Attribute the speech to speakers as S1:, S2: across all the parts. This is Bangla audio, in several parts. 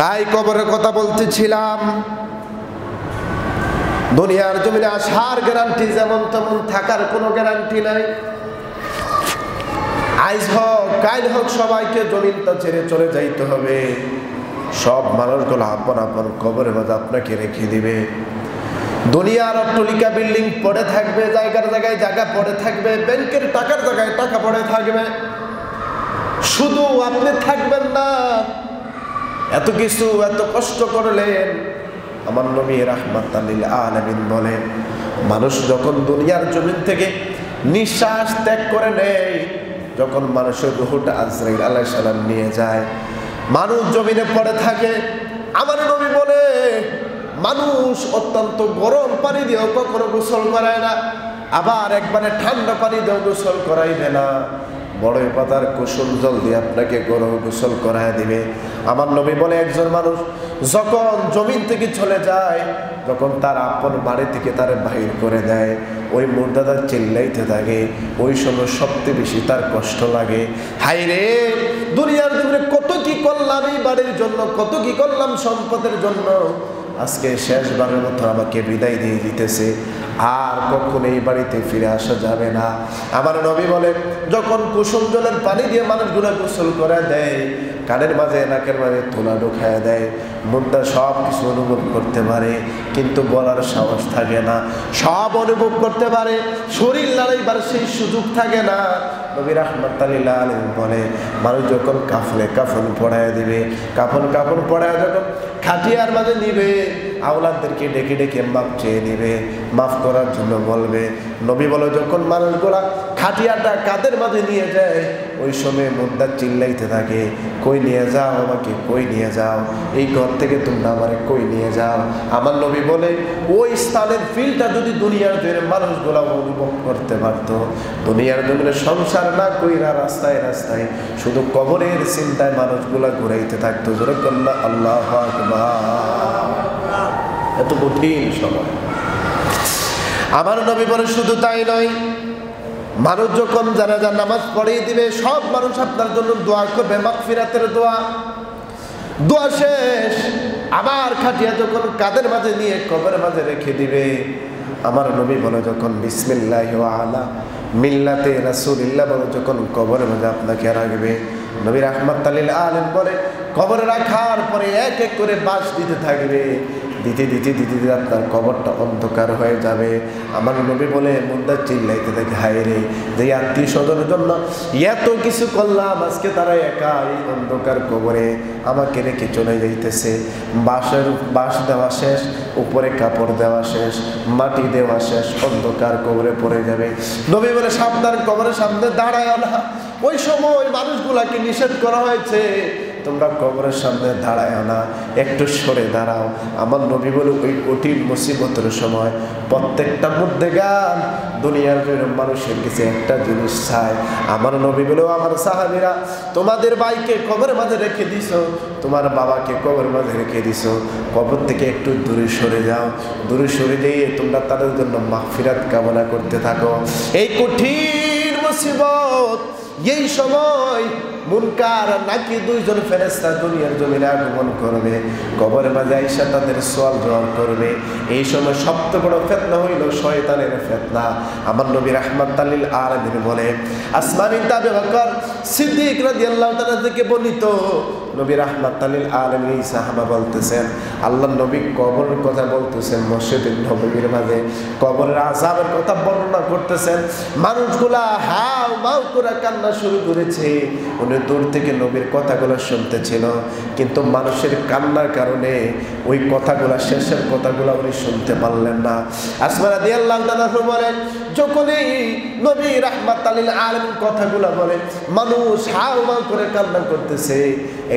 S1: তাই কবরের কথা বলতেছিলাম। দুনিয়ার জমিনে আসার গ্যারান্টি যেমন তেমন থাকার কোনো গ্যারান্টি নাই। আজ হোক কাল হোক সবাইকে জমিনটা ছেড়ে চলে যাইতে হবে। সব মানুষগুলো আপন আপন কবরের মাঝে আপনাকে রেখে দিবে। দুনিয়ার অট্টালিকা বিল্ডিং পড়ে থাকবে, জায়গার জায়গায় জায়গা পড়ে থাকবে, ব্যাংকের টাকার জায়গায় টাকা পড়ে থাকবে, শুধু আপনি থাকবেন না। এত কিছু এত কষ্ট করলেন। আমার নবী রাহমাতাল লিল আলামিন বলেন, মানুষ যখন দুনিয়ার জমিন থেকে নিঃশ্বাস ত্যাগ করে নেয়, যখন মানুষের রূহটা আজরাইল আলাইহিস সালাম নিয়ে যায়, মানুষ জমিনে পড়ে থাকে। আমার নবী বলে, মানুষ অত্যন্ত গরম পানি দিয়েও কখনো গোসল করায় না, আবার একবারে ঠান্ডা পানি দিয়েও গোসল করাইবে না। বড়ই পাতার কুসুম জল দিয়ে আপনাকে গরম গোসল করায় দিবে। আমার নবী বলে, একজন মানুষ যখন জমিন থেকে চলে যায়, যখন তার আপন বাড়ি থেকে তার বাহির করে দেয়, ওই মুর্দাদার চিল্লাইতে থাকে। ওই সময় সবচেয়ে বেশি তার কষ্ট লাগে। হাই রে, দুনিয়ার জীবনে কত কি করলাম এই বাড়ির জন্য, কত কি করলাম সম্পদের জন্য, আজকে শেষবারের মতো আমাকে বিদায় দিয়ে দিতেছে, আর কখনো এই বাড়িতে ফিরে আসা যাবে না। আমার নবী বলে, যখন কুসুম জলের পানি দিয়ে মানুষগুলো গোসল করে দেয়, কানের মাঝে নাকের মাঝে তোলা ঢোকায় দেয়, মুদ্রা সব কিছু অনুভব করতে পারে, কিন্তু বলার সাহস থাকে না। সব অনুভব করতে পারে, শরীর লড়াইবার সেই সুযোগ থাকে না। নবী রাহমাতাল লিল আলামিন বলে, মানুষ যখন কাফনে কাফন পড়ায় দিবে, কাফন পড়ায় যখন খাটিয়ার মাঝে নিবে, আওলাদদেরকে ডেকে ডেকে মাপ চেয়ে নিবে, মাফ করার জন্য বলবে। নবী বলে, যখন মানুষগুলা খাটিয়াটা কাদের মাঝে নিয়ে যায়, ওই সময় মুদ্রা চিল্লাইতে থাকে, কই নিয়ে যাও আমাকে, কই নিয়ে যাও, এই ঘর থেকে তোমরা আমারে কই নিয়ে যাও। আমার নবী বলে, ওই স্থানের ফিলটা যদি দুনিয়ার জন্য মানুষগুলা অনুভব করতে পারত, দুনিয়ার জন্য সংসার না কইরা রাস্তায় রাস্তায় শুধু কবরের চিন্তায় মানুষগুলা ঘুরাইতে থাকতো। জোরে কল্লা আল্লাহু আকবার। এত কঠিন সময়। আমার নবী বলে, শুধু তাই নয়, মানুষ যখন জানাজার নামাজ পড়িয়ে দিবে, সব মানুষ আপনার জন্য দোয়া করবে, মাগফিরাতের দোয়া। দোয়া শেষ, আবার খাটিয়া যখন কাদের মাঝে নিয়ে কবরের মাঝে রেখে দিবে, আমার নবী বলে, যখন বিসমিল্লাহি ওয়া আলা মিল্লাতে রাসূলিল্লাহ বলে যখন কবরের মাঝে আপনাকে রাখবে, নবী রাহমাতাল লিল আলামিন বলে, কবরে রাখার পরে এক এক করে বাঁশ দিতে থাকবে, দিতে দিতে দিতে দিতে আপনার কবরটা অন্ধকার হয়ে যাবে। আমার নবী বলে, মুদ্রা চিল্লাইতে থাকে, হায় রে, যে আত্মীয় স্বজনের জন্য এত কিছু করলাম, আজকে তারা একা এই অন্ধকার কবরে আমাকে রেখে চলে যাইতেছে। বাঁশ দেওয়া শেষ, উপরে কাপড় দেওয়া শেষ, মাটি দেওয়া শেষ, অন্ধকার কবরে পড়ে যাবে। নবী বলে, সাবধান, কবরের সামনে দাঁড়ায় না। ওই সময় মানুষগুলাকে নিষেধ করা হয়েছে, তোমরা কবরের সামনে দাঁড়ায় না, একটু সরে দাঁড়াও। আমার নবী বলে, ওই কঠিন মুসিবতের সময় প্রত্যেকটা মধ্যে গান দুনিয়ার মানুষের কাছে একটা জিনিস চায়। আমার নবী বলেও, আমার সাহাবীরা, তোমাদের ভাইকে কবরের মাঝে রেখে দিছো, তোমার বাবাকে কবরের মাঝে রেখে দিছো, কবর থেকে একটু দূরে সরে যাও, দূরে সরে দিয়ে তোমরা তাদের জন্য মাগফিরাত কামনা করতে থাকো। এই কঠিন মুসিবত, এই সময় মুনকার নাকি দুইজন ফেরেশতা দুনিয়ার জমিনে আগমন করবে, কবরের মাঝে আইসা তাদের সওয়াল জবাব করবে। এই সময় সবচেয়ে বড় ফিতনা হইল শয়তানের ফিতনা। আমার নবী রাহমাতাল লিল আলামিন বলে, আসমানী তাবে বকর সিদ্দিক রাদিয়াল্লাহু তাআলা থেকে বর্ণিত, নবী রাহমাতাল লিল আলামিন সাহাবা বলতেছেন, আল্লাহর নবী কবরের কথা বলতেছেন, মসজিদে নববীর মাঝে কবরের আযাবের কথা বর্ণনা করতেছেন। মানুষগুলা হাউ মাউ করে কান্না শুরু করেছে। উনি দূর থেকে নবীর কথাগুলো শুনতেছিল, কিন্তু মানুষের কান্নার কারণে ওই কথাগুলা, শেষের কথাগুলো উনি শুনতে পারলেন না। আসমা রাদিয়াল্লাহু তাআলা বলেন, যখনই নবী রাহমাতাল লিল আলামিন কথাগুলো বলে, মানুষ হাউ মাউ করে কান্না করতেছে।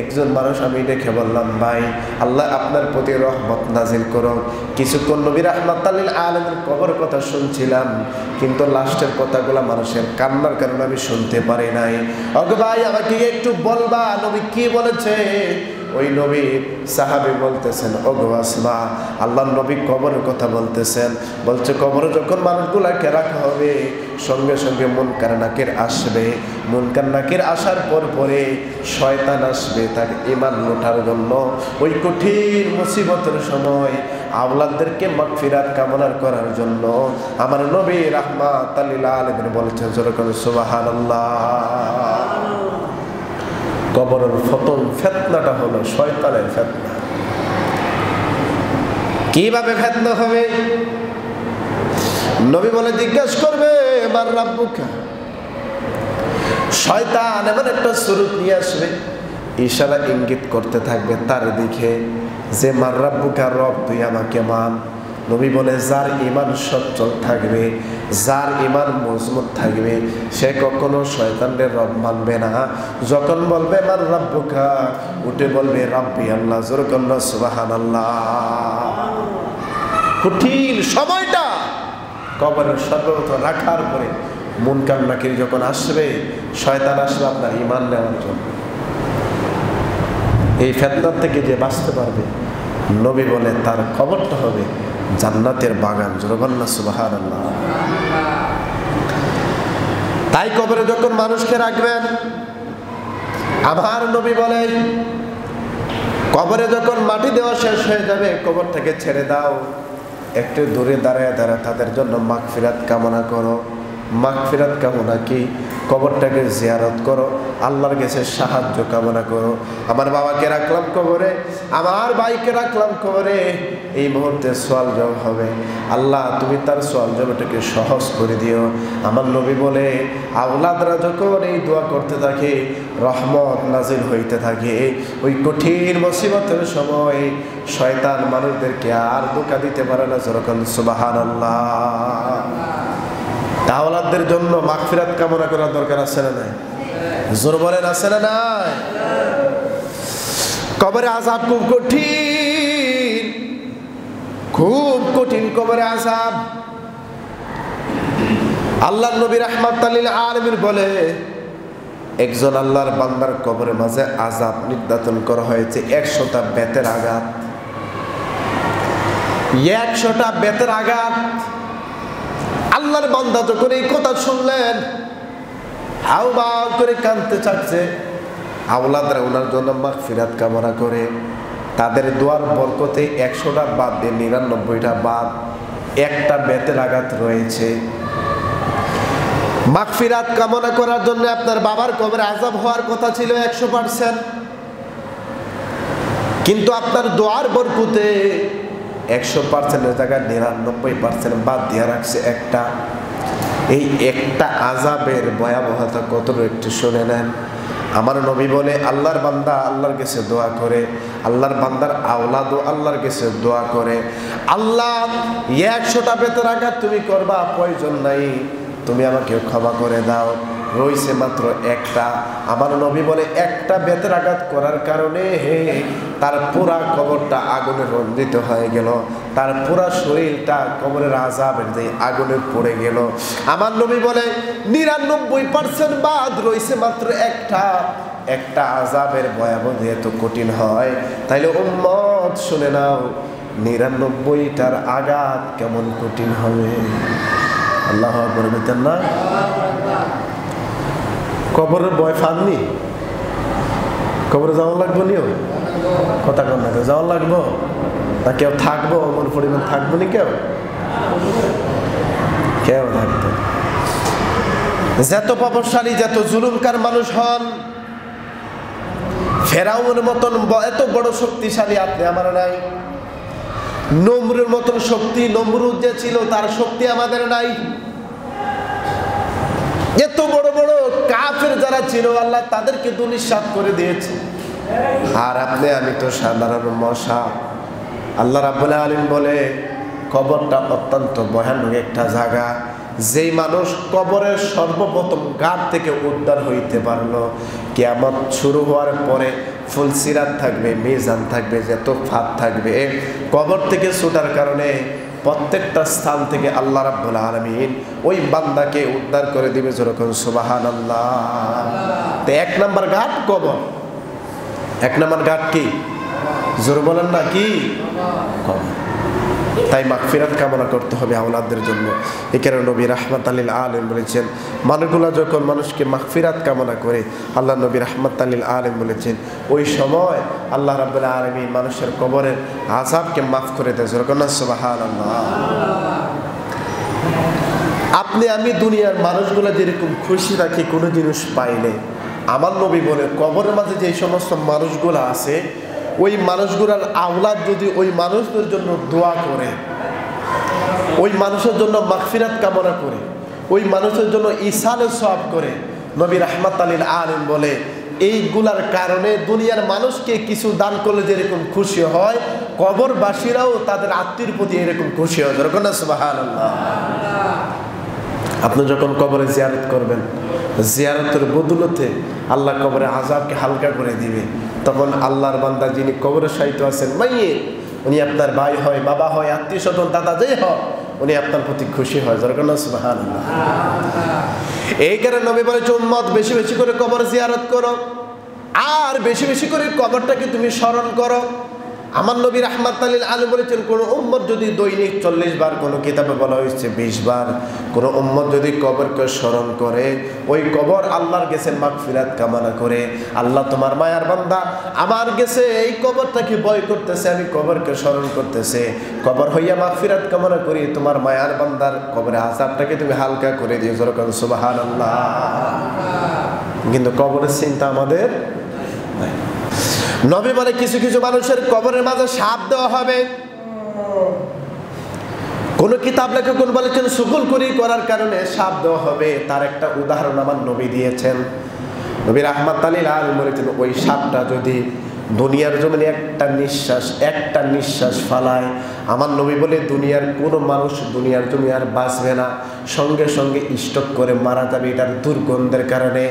S1: একজন মানুষ আমি দেখে বললাম, ভাই, আল্লাহ আপনার প্রতি রহমত নাজিল করো। কিছুক্ষণ নবী রাহমাতাল লিল আলামিন কবরের কথা শুনছিলাম, কিন্তু লাস্টের কথাগুলো মানুষের কান্নার কারণে আমি শুনতে পারি নাই। ওগো ভাই, আমাকে একটু বলবা নবী কি বলেছে? ওই নবীর সাহাবী বলতেছেন, ওগো আসমা, আল্লাহর নবী কবরের কথা বলতেছেন। বলছে কবরে যখন মানুষগুলাকে রাখা হবে, সঙ্গে সঙ্গে মুনকার নাকির আসবে। মুনকার নাকির আসার পরে শয়তান আসবে তার ঈমান লুটার জন্য। ওই কঠিন মুসিবতের সময় আওলাদদেরকে মাগফিরাত কামনা করার জন্য আমার নবী রাহমাতাল লিল আলামিন বলেছেন, যেরকম সুবহানাল্লাহ। কবরের প্রথম ফিতনাটা হলো শয়তানের ফিতনা। কিভাবে ফিতনা হবে? নবী বলে জিজ্ঞাসা করবে, মান রাব্বুকা। শয়তান এমন একটা সুরত নিয়ে আসবে, ইশারা ইঙ্গিত করতে থাকবে তার দিকে যে মান রাব্বুকা, রব তুই আমাকে মান। নবী বলে যার ঈমান সচ্ছল থাকবে, যার ঈমান মজবুত থাকবে, সে কখনো শয়তানের রব মানবে না। যখন বলবে মান রাব্বুকা, উঠে বলবে রাব্বি আল্লাহ, জোরে কন্না সুবহানাল্লাহ। কঠিন সময়টা কবরের সর্বপ্রথম রাখার পরে মুনকার নাকির যখন আসবে, শয়তান আসবে আপনার ঈমান নেওয়ার জন্য। এই ফিতনা থেকে যে বাঁচতে পারবে, নবী বলে তার কবরটা হবে জান্নাতের বাগান। জোরে বলনা সুবহানাল্লাহ। তাই কবরে যখন মানুষকে রাখবেন, আমার নবী বলে কবরে যখন মাটি দেওয়া শেষ হয়ে যাবে, কবর থেকে ছেড়ে দাও, একটু দূরে দাঁড়ায় দাঁড়ায় তাদের জন্য মাগফিরাত কামনা করো। মাগফিরাত কামনা কি? কবরটাকে জিয়ারত করো, আল্লাহর কাছে সাহায্য কামনা করো। আমার বাবাকে রাখলাম কবরে, আমার ভাইকে রাখলাম কবরে, এই মুহূর্তে সওয়াল জবাব হবে, আল্লাহ তুমি তার সওয়াল জবাবটাকে সহজ করে দিও। আমার নবী বলে আওলাদরা যখন এই দোয়া করতে থাকে, রহমত নাজিল হইতে থাকে। ওই কঠিন মুসিবতের সময় শয়তান মানুষদেরকে আর ধোঁকা দিতে পারে না। যেরকম সুবহানাল্লাহ। আওলাদদের জন্য মাগফিরাত কামনা করার দরকার আছে না নাই? জোর বলেন, আছে না নাই? কবরে আযাব খুব কঠিন, খুব কঠিন কবরে আযাব। আল্লাহর নবী রাহমাতাল লিল আলামিন বলে একজন আল্লাহর বান্দার কবরের মাঝে আযাব নির্যাতন করা হয়েছে 100টা বেতের আঘাত। 100টা বেতের আঘাত। আল্লাহর বান্দা যখন এই কথা শুনলেন, হাউমাউ করে কাঁদতে চাচ্ছে। আওলাদরা ওনার জন্য মাগফিরাত কামনা করে, তাদের দোয়ার বরকতে 100টা বাদ দিয়ে 99টা বাদ, একটা বেতের আঘাত রয়েছে। মাগফিরাত কামনা করার জন্য আপনার বাবার কবরে আযাব হওয়ার কথা ছিল 100%, কিন্তু আপনার দোয়ার বরকতে 100%-এর জায়গায় 99% বাদ দিয়ে রাখছে একটা। এই একটা আযাবের ভয়াবহতা কতটুকু একটু শুনে নেন। আমার নবী বলে আল্লাহর বান্দা আল্লাহর কাছে দোয়া করে, আল্লাহর বান্দার আওলাদও আল্লাহর কাছে দোয়া করে, আল্লাহ 100টা বেতের আঘাত তুমি করবা, প্রয়োজন নাই, তুমি আমাকে ক্ষমা করে দাও, রয়েছে মাত্র একটা। আমার নবী বলে একটা বেতের আঘাত করার কারণে তার পুরা কবরটা আগুনে রঞ্জিত হয়ে গেল, তার পুরা শরীরটা কবরের আযাবের যে আগুনে পড়ে গেল। আমার নবী বলে 99% বাদ, রয়েছে মাত্র একটা। একটা আযাবের ভয়াবহ এত কঠিন হয়, তাইলে উম্মত শুনে নাও 99টার আঘাত কেমন কঠিন হবে। আল্লাহু আকবার বলতেন না? কবরের ভয় পাননি? কবরে যাওয়া লাগবো নিও, কথা কন না, যাওয়া লাগবো না? কেউ থাকবো এমন পরিমাণ থাকবো নি? কেউ কেউ থাকতো। যত প্রভাবশালী, যত জুলুমকার মানুষ হন, ফেরাউনের মতন এত বড় শক্তিশালী আপনি আমার নাই। নমরুদের মতন শক্তি নমরুদ যে ছিল, তার শক্তি আমাদের নাই। এত বড় বড় কাফের যারা ছিল, আল্লাহ তাদেরকে দুনিশ্বাত করে দিয়েছে। আর আপনি আমি তো সাধারণ মশা। আল্লাহ রাব্বুল আলামিন বলে কবরটা অত্যন্ত ভয়ানক একটা জায়গা। যেই মানুষ কবরের সর্বপ্রথম গাঢ় থেকে উদ্ধার হইতে পারলো, কিয়ামত শুরু হওয়ার পরে ফুলসিরাত থাকবে, মিজান থাকবে, যত ফাঁদ থাকবে, কবর থেকে ছুটার কারণে প্রত্যেকটা স্থান থেকে আল্লাহ রাব্বুল আলামিন ওই বান্দাকে উদ্ধার করে দিবে। যেরকম সুবহানাল্লাহ। তো 1 নম্বর ঘাট কবর। এক নম্বর ঘাট কি? জোর বলেন না, কি? কবর। তাই মাগফিরাত কামনা করতে হবে আওলাদদের জন্য। এই কারণে নবী রাহমাতাল লিল আলামিন বলেছেন, মানুষগুলা যখন মানুষকে মাগফিরাত কামনা করে, আল্লাহ নবী রাহমাতাল লিল আলামিন বলেছেন ওই সময় আল্লাহ রাব্বুল আলামিন মানুষের কবরের আযাবকে মাফ করে দেয়। যখন সুবহানাল্লাহ। আপনি আমি দুনিয়ার মানুষগুলা যেরকম খুশি রাখি কোনো জিনিস পাইলে, আমার নবী বলে কবরের মাঝে যে সমস্ত মানুষগুলা আছে ওই মানুষগুলার আওলাদ যদি ওই মানুষদের জন্য দোয়া করে, ওই মানুষের জন্য মাগফিরাত কামনা করে, ওই মানুষের জন্য ইসালে সওয়াব করে, নবী রাহমাতাল লিল আলামিন বলে এইগুলার কারণে দুনিয়ার মানুষকে কিছু দান করলে যেরকম খুশি হয়, কবরবাসীরাও তাদের আত্মীয়ের প্রতি এরকম খুশি হয়। যখন সুবহানাল্লাহ। আপনি যখন কবরে জিয়ারত করবেন, জিয়ারতের বদৌলতে আল্লাহ কবরে আযাবকে হালকা করে দিবে। তখন আল্লাহর বান্দা যিনি কবরে শায়িত আছেন, মাইয়িত, উনি আপনার ভাই হয়, বাবা হয়, আত্মীয় স্বজন, দাদা যেই হয়, উনি আপনার প্রতি খুশি হয়। যখন সুবহানাল্লাহ। এই কারণে নবী বলেছে উম্মত বেশি বেশি করে কবর জিয়ারত করো, আর বেশি বেশি করে কবরটাকে তুমি স্মরণ করো। আমার নবী রাহমাতাল লিল আলামিন বলেছেন কোন উম্মত যদি দৈনিক 40 বার, কোন কিতাবে বলা হয়েছে 20 বার, কোন উম্মত যদি কবরকে স্মরণ করে, ওই কবর আল্লাহর কাছে মাগফিরাত কামনা করে, আল্লাহ তোমার মায়ার বান্দা আমার কাছে এই কবরটাকে ভয় করতেছে, আমি কবরকে স্মরণ করতেছে, কবর হইয়া মাগফিরাত কামনা করি, তোমার মায়ার বান্দার কবরের আযাবটাকে তুমি হালকা করে দিও। যখন সুবহানাল্লাহ। কিন্তু কবরের চিন্তা আমাদের নাই। নবী বলে কিছু কিছু মানুষের কবরের মাঝে সাপ দেওয়া হবে। কোন কিতাব লেখক বলেছেন সুকুল করি করার কারণে সাপ দেওয়া হবে। তার একটা উদাহরণ আমার নবী দিয়েছেন। নবী রাহমাতাল লিল আলামিন বলেছেন ওই সাপটা যদি দুনিয়ার জমিনে একটা নিঃশ্বাস ফালায়, আমার নবী বলে দুনিয়ার কোনো মানুষ দুনিয়ার জমি আর বাঁচবে না, সঙ্গে সঙ্গে স্ট্রোক করে মারা যাবে এটার দুর্গন্ধের কারণে।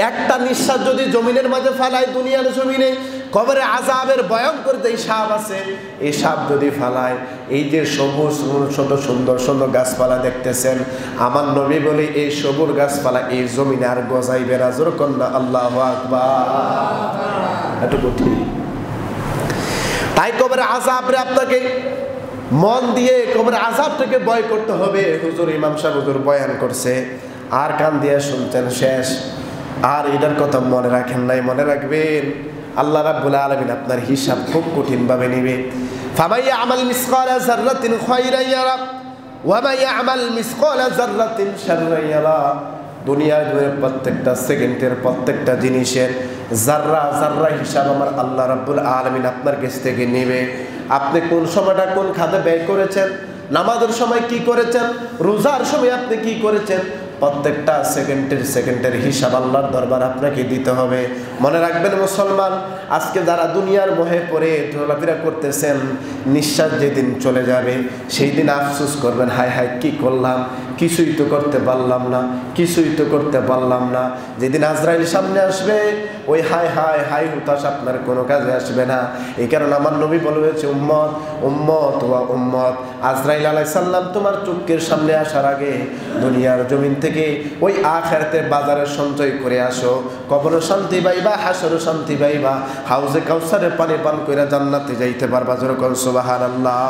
S1: একটা নিঃশ্বাস যদি জমিনের মাঝে ফালায় দুনিয়ার জমিনে, কবরে আযাবের ভয়ঙ্কর যে সাপ আছে, এই সাপ যদি ফালায়, এই যে সবুজ সুন্দর সুন্দর গাছপালা দেখতেছেন, আমার নবী বলে এই সবুজ গাছপালা এই জমিনে আর গজাইবে না। যেরকম না আল্লাহু আকবার। এটুকু ঠিক। তাই কবরে আযাবরে আপনাকে মন দিয়ে কবরে আযাবটাকে ভয় করতে হবে। হুজুর ইমাম সাহেব হুজুর বয়ান করছে, আর কান দিয়ে শুনছেন শেষ, আর এটার কথা মনে রাখেন নাই, মনে রাখবেন আল্লাহ রাব্বুল আলামিন আপনার হিসাব খুব কঠিন ভাবে নেবে। ফামান ইয়ামাল মিসকালা যাররাতিন খায়রান ইয়ারা ওয়া মান ইয়ামাল মিসকালা যাররাতিন শাররান ইয়ারা। দুনিয়ার প্রত্যেকটা সেকেন্ডের প্রত্যেকটা জিনিসের জাররা জাররা হিসাব আমার আল্লাহ রাব্বুল আলামিন আপনার কাছ থেকে নেবে। আপনি কোন সময়টা কোন খাতে ব্যয় করেছেন, নামাজের সময় কি করেছেন, রোজার সময় আপনি কি করেছেন, প্রত্যেকটা সেকেন্ডের হিসাব আল্লাহর দরবার আপনাকে দিতে হবে। মনে রাখবেন মুসলমান, আজকে যারা দুনিয়ার মোহে পড়ে চলাফেরা করতেছেন, নিঃশ্বাস যেদিন চলে যাবে সেই দিন আফসোস করবেন, হায় হায় কি করলাম, কিছুই তো করতে পারলাম না, কিছুই তো করতে পারলাম না। যেদিন আজরাইল সামনে আসবে, ওই হায় হায় হায় হুতাশ আপনার কোনো কাজে আসবে না। এই কারণে আমার নবী বলেছে উম্মত উম্মত ওয়া উম্মত, আজরাইল আলাইহিস সালাম তোমার চোখের সামনে আসার আগে দুনিয়ার জমিন থেকে ওই আখিরাতের বাজারে সঞ্চয় করে আসো। কবরও শান্তি পাইবা, হাসরও শান্তি পাইবা, হাউজে কাউসারে পানি পান কইরা জান্নাতে যাইতে পারবা। যেরকম সুবহানাল্লাহ।